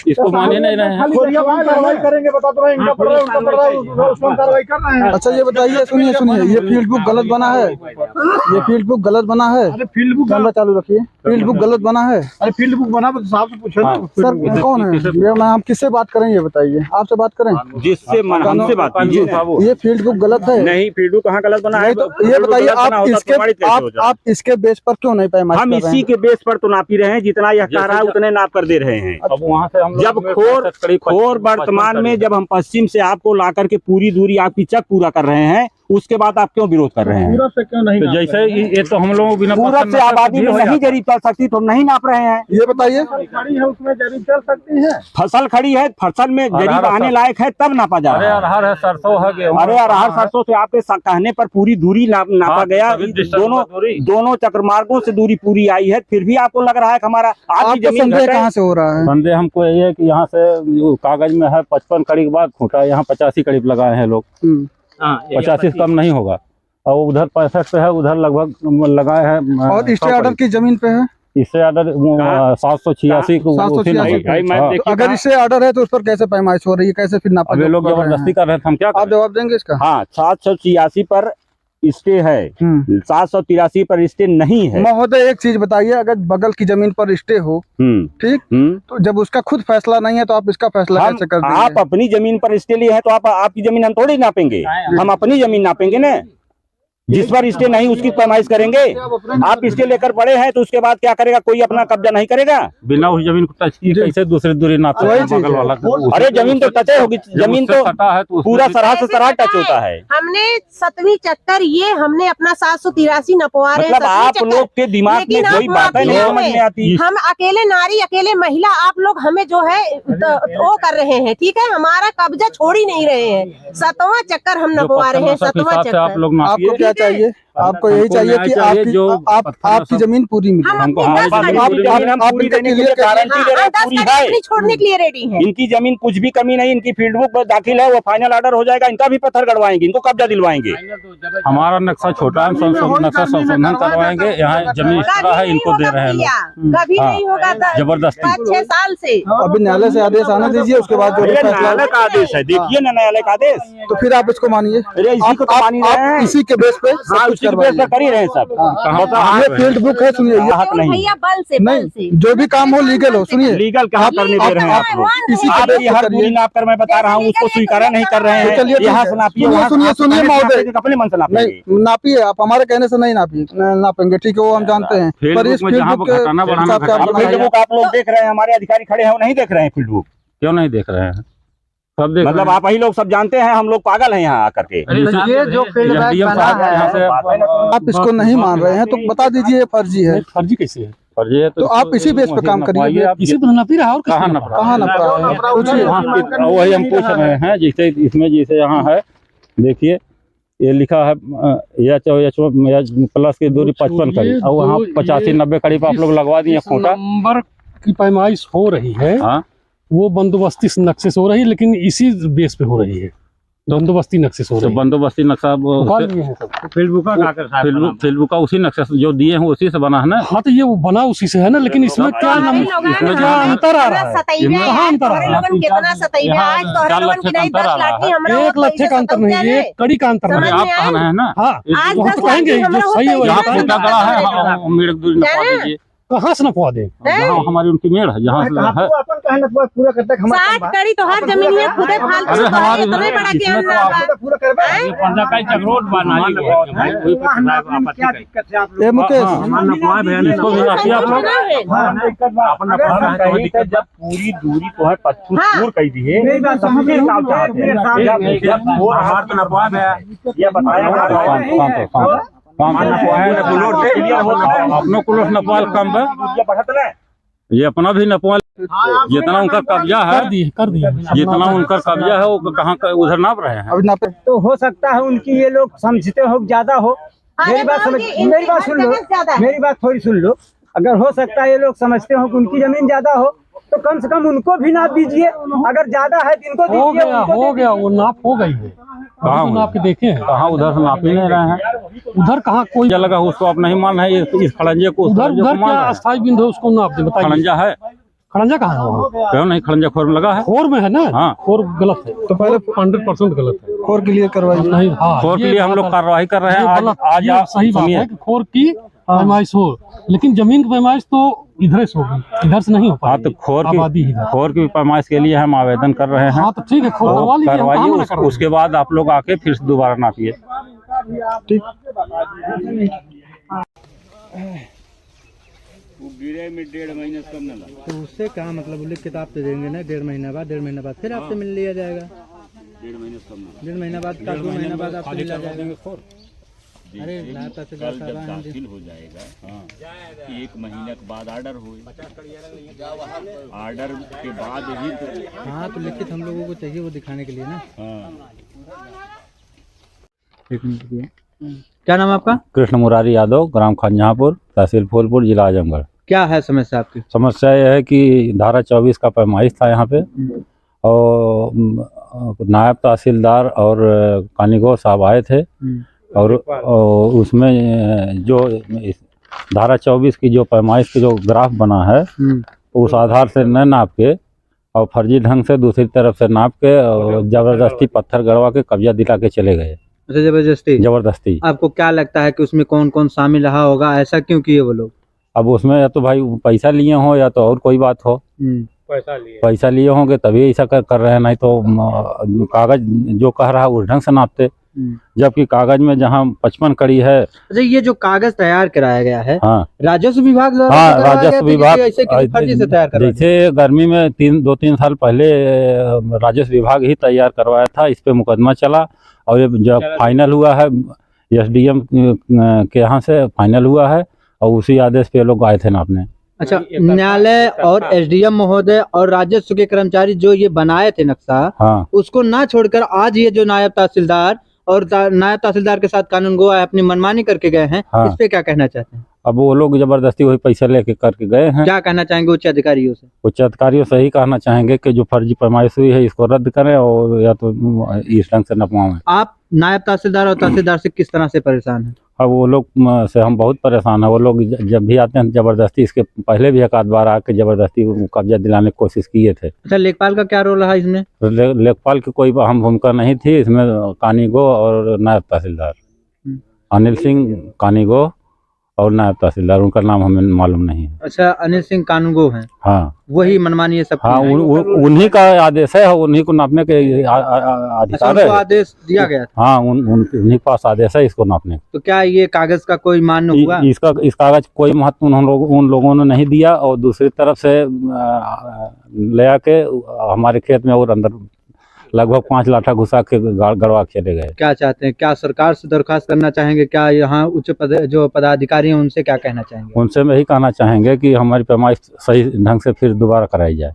इसको मान ही नहीं रहे हैं। कार्रवाई करेंगे, बता तो रहे इनका पड़ रहा है, उनका पड़ रहा है, उसको कार्रवाई कर रहे हैं। अच्छा ये बताइए, सुनिए ये फील्ड बुक गलत बना है, ये फील्ड बुक गलत बना है। अरे फील्ड बुक कैमरा चालू रखिए। फील्ड बुक गलत बना है। अरे फील्ड बुक बना तो साहब से पूछो ना। सर कौन है ये, मैं हम किससे बात करें ये बताइए, आपसे बात करें जिससे हमसे बात कीजिए। ये फील्ड बुक गलत है। नहीं, फील्ड बुक कहाँ गलत बना है? तो ये बताइए आप इसके बेस पर क्यों नहीं पैमाइश कर रहे हैं? हम इसी के बेस पर तो नापी रहे हैं, जितना यह कह रहा है उतने नाप कर दे रहे हैं। अब वहाँ से हम जब खोर वर्तमान में जब हम पश्चिम से आपको ला करके पूरी दूरी आपकी चक पूरा कर रहे हैं, उसके बाद आप क्यों विरोध कर रहे हैं? पूरब से क्यों नहीं? तो जैसे ये तो हम लोग बिना पूरब से आबादी में नहीं जरीब चल सकती तो हम नहीं नाप रहे हैं। ये बताइए, खड़ी है उसमें जरीब चल सकती है? फसल खड़ी है, फसल में जरीब आने लायक है तब नापा जा अरे रहा है। अरहर है, सरसों है, गेहूं। अरे अरहर सरसों से आपके कहने पर पूरी दूरी नापा गया, दोनों चक्रमार्गों से दूरी पूरी आई है, फिर भी आपको लग रहा है कि हमारा आपकी जमीन कहाँ से हो रहा है? संदेह हमको ये है कि यहाँ से कागज में है 55 कड़ी के बाद खूंटा, यहाँ 85 कड़ी लगाए हैं लोग। 85 से कम नहीं होगा। और उधर 65 पे है, उधर लगभग लगाए हैं। और स्टे ऑर्डर की जमीन पे है, इससे ऑर्डर 786 को। अगर इससे ऑर्डर है तो उस पर कैसे पैमाइश हो रही है, कैसे फिर नापा? वे लोग जबरदस्ती कर रहे हैं, हम क्या आप जवाब देंगे इसका? हाँ, 786 पर स्टे है, 783 पर स्टे नहीं है। महोदय एक चीज बताइए, अगर बगल की जमीन पर स्टे हो, ठीक, तो जब उसका खुद फैसला नहीं है तो आप इसका फैसला कैसे कर देंगे? आप अपनी जमीन पर स्टे लिए हैं तो आपकी जमीन हम थोड़ी नापेंगे, हम अपनी जमीन नापेंगे ना। जिस पर स्टे नहीं उसकी पैमाइश करेंगे। आप स्टे लेकर पड़े हैं तो उसके बाद क्या करेगा? कोई अपना कब्जा नहीं करेगा। बिना उस जमीन को टच किए कैसे दूसरी दूरी नापे? बगल वाला अरे जमीन तो टच होगी, जमीन तो पूरा सरहद से सरहद टच होता है। हमने 7वीं चक्कर ये हमने अपना 783 नपवा रहे हैं। मतलब आप लोग के दिमाग में कोई बात नहीं समझ में आती। हम अकेले नारी, अकेले महिला, आप लोग हमें जो है वो कर रहे हैं, ठीक है, हमारा कब्जा छोड़ ही नहीं रहे हैं। 7वां चक्कर हम नपवा रहे हैं, 7वां चक्कर। आपको क्या चाहिए? आपको यही चाहिए कि आपकी जमीन पूरी मिले। छोड़ने के लिए रेडी हैं। इनकी जमीन कुछ भी कमी नहीं, इनकी फील्ड बुक दाखिल है, वो फाइनल ऑर्डर हो जाएगा, इनका भी पत्थर गड़वाएंगे, इनको कब्जा दिलवाएंगे। हमारा नक्शा छोटा है, नक्शा संशोधन करवाएंगे। यहाँ जमीन एक्स्ट्रा है, इनको दे रहे हैं लोग। कभी नहीं होगा जबरदस्ती। 6 साल से अभी न्यायालय से आदेश आने दीजिए, उसके बाद जो न्यायालय का आदेश है, देखिए ना न्यायालय का आदेश, तो फिर आप इसको मानिए। इसी के बेस पे कर ही रहे हैं सब। ये फील्ड बुक है, सुनिए, ये हक नहीं भैया बल से नहीं, जो भी काम हो लीगल हो। सुनिए, लीगल कहाँ करने दे रहे हैं आप लोग? इसी हर दूरी नाप कर मैं बता रहा हूँ, उसको स्वीकार नहीं कर रहे हैं। चलिए यहाँ से नापिए, सुनिए महोदय, अपने मन से नहीं नापिए, आप हमारे कहने से नहीं नापेंगे, ठीक है, वो हम जानते हैं। पर इस फील्ड बुक आप लोग देख रहे हैं, हमारे अधिकारी खड़े हैं, वो नहीं देख रहे हैं फील्ड बुक। क्यों नहीं देख रहे हैं? सब देख मतलब आप ही लोग सब जानते हैं, हम लोग पागल हैं यहाँ आकर के। ये जो फील्ड आप इसको नहीं मान रहे हैं तो बता दीजिए ये फर्जी है। फर्जी कैसे है? फर्जी है तो आप इसी बेस पे काम करिए। इसी पर नपी रहा और कहाँ नप रहा है? वही हम पूछ रहे हैं। जैसे इसमें जैसे यहाँ है, देखिए ये लिखा है प्लस की दूरी 55 कड़ी, और वहाँ 85-90 कड़ी पर आप लोग लगवा दिए खूंटा। नंबर की पैमाइश हो रही है, वो बंदोबस्ती नक्शे से हो रही है, लेकिन इसी बेस पे हो रही है, बंदोबस्ती नक्शे से हो रही है। बंदोबस्ती नक्शा फील्ड बुक का उसी नक्शे जो दिए हैं उसी से बना है ना। हाँ, तो ये वो बना उसी से है ना, लेकिन इसमें क्या अंतर आ रहा है? कहाँ अंतर आ रहा है? 1 लट्ठे का अंतर नहीं, ये कड़ी का अंतर है। आप कहना है ना, हाँ वो तो कहेंगे जो सही है यहाँ पे क्या गड़ा है, मेरे दूरी नपवा दीजिए। कहाँ से नपवा दे? हमारी उनकी मेड़ है, जहाँ से है पूरा करते 60 कड़ी तो हर जमीन में खुदे फालतू अरे हमारी पूरा जब पूरी दूरी को है 25 कही दी है, ये बताया अपनों को नपवाल कम है, ये अपना भी नपवाल। जितना उनका कब्जा है कर दिया जितना उनका कब्जा है वो कहाँ उधर नाप रहे हैं। तो हो सकता है उनकी ये लोग समझते हो ज्यादा हो। मेरी बात सुन लो, मेरी बात थोड़ी सुन लो। अगर हो सकता है ये लोग समझते हो कि उनकी जमीन ज्यादा हो, तो कम से कम उनको भी नाप दीजिए। अगर ज्यादा है तो इनको दीजिए। हो गया, वो नाप हो गई है। कहाँ नाप के देखे हैं? कहाँ उधर से नाप ही नहीं रहे हैं। उधर कहाँ कोई लगा उसको आप नहीं मान रहे, इस खड़ंजे को उधर क्या स्थायी बिंदु है उसको नाप दे, बताइए। खड़ंजा है खड़ंजा कहाँ है वहाँ? क्यों नहीं, खड़ंजा खोर में लगा है। खोर में है ना? हाँ। खोर गलत है, तो पहले 100% गलत है। खोर क्लियर करवाइए। नहीं, हाँ, खोर के ये लिए हम लोग कार्रवाई कर रहे हैं। आज ये आप सही बात है कि खोर की पैमाइश हो, लेकिन जमीन की पैमाइश तो इधर से होगी, इधर से नहीं हो हाँ, पाएगी। तो खोर इधर की पैमाइश के लिए हम आवेदन कर रहे हैं। हाँ तो ठीक है, खोर करवा लीजिए, हम कहाँ मना करवाइए, कर रहे हैं। उसके बाद आप लोग आके फिर से दोबारा नापिए। ठीक। गिरे में 1.5 महीने से कम न लगा। तो उससे कहाँ मतलब लिख किताब तो देंगे ना, 1.5 महीना बाद, 1.5 महीना बाद फिर आपसे मिल लिया जाएगा। 1.5 महीने से कम न 1.5 महीना बाद का 2 महीना बाद आपसे मिला जाएगा। अरे कल जब दाखिल हो जाएगा, हाँ, 1 महीने के बाद ऑर्डर हुए, ऑर्डर के बाद ही तो। हाँ तो लिखित हम लोगों को चाहिए वो दिखाने के लिए ना। हाँ। क्या नाम आपका? कृष्ण मुरारी यादव, ग्राम खंजहाँपुर, तहसील फूलपुर, जिला आजमगढ़। क्या है समस्या आपकी? समस्या यह है कि धारा 24 का पैमाइश था यहाँ पे, और नायब तहसीलदार और कानीगो साहब आए थे, और उसमें जो धारा 24 की जो पैमाइश की जो ग्राफ बना है, उस आधार से न नाप के और फर्जी ढंग से दूसरी तरफ से नाप के और जबरदस्ती पत्थर गड़वा के कब्जा दिला के चले गए। अच्छा, जबरदस्ती। आपको क्या लगता है कि उसमें कौन कौन शामिल रहा होगा, ऐसा क्यों किए वो लोग? अब उसमें या तो भाई पैसा लिए हो या तो और कोई बात हो। पैसा लिए होंगे तभी ऐसा कर रहे हैं, नहीं तो कागज जो कह रहा है उस ढंग से नापते। जबकि कागज में जहाँ 55 कड़ी है। अच्छा, ये जो कागज तैयार कराया गया है, हाँ, राजस्व विभाग द्वारा? हाँ, राजस्व विभाग फर्जी से तैयार करवाया? जैसे गर्मी में 2-3 साल पहले राजस्व विभाग ही तैयार करवाया था, इस पे मुकदमा चला, और ये जब फाइनल हुआ है SDM के यहाँ से फाइनल हुआ है, और उसी आदेश पे लोग आए थे नापने। अच्छा, न्यायालय और SDM महोदय और राजस्व के कर्मचारी जो ये बनाए थे नक्शा, हाँ, उसको ना छोड़कर आज ये जो नायब तहसीलदार और नायब तहसीलदार के साथ कानून गो अपनी मनमानी करके गए हैं, हाँ। इस पे क्या कहना चाहते हैं? अब वो लोग जबरदस्ती वही पैसा लेके करके गए हैं। क्या कहना चाहेंगे उच्च अधिकारियों से? उच्च अधिकारियों से ही कहना चाहेंगे कि जो फर्जी पैमाइश हुई है इसको रद्द करें, और या तो इस ढंग से नपवाएं। आप नायब तहसीलदार और तहसीलदार से किस तरह से परेशान हैं? अब वो लोग से हम बहुत परेशान है। वो लोग जब भी आते हैं जबरदस्ती, इसके पहले भी एक आध बार आके जबरदस्ती कब्जा दिलाने की कोशिश किए थे। अच्छा, लेखपाल का क्या रोल रहा इसमें? लेखपाल की कोई अहम भूमिका नहीं थी इसमें। कानीगो और नायब तहसीलदार अनिल सिंह कानीगो और नायब तहसीलदार, उनका नाम हमें मालूम नहीं है। अच्छा, अनिल सिंह कानूगो हैं। हाँ, वही मनमानी है सब। हाँ, उन्हीं का आदेश है, उन्हीं को नापने के अधिकार है। आदेश दिया गया था? हाँ, उन्हीं के पास आदेश है इसको नापने। तो क्या ये कागज का कोई मान्य हुआ? इस कागज कोई महत्व उन लोगों ने नहीं दिया, और दूसरी तरफ से ले आके हमारे खेत में और अंदर लगभग 5 लाठा घुसा के गड़वा चले गए। क्या चाहते हैं? क्या सरकार से दरखास्त करना चाहेंगे? क्या यहाँ उच्च जो पदाधिकारी हैं उनसे क्या कहना चाहेंगे? उनसे यही कहना चाहेंगे कि हमारी पैमाइश सही ढंग से फिर दोबारा कराई जाए।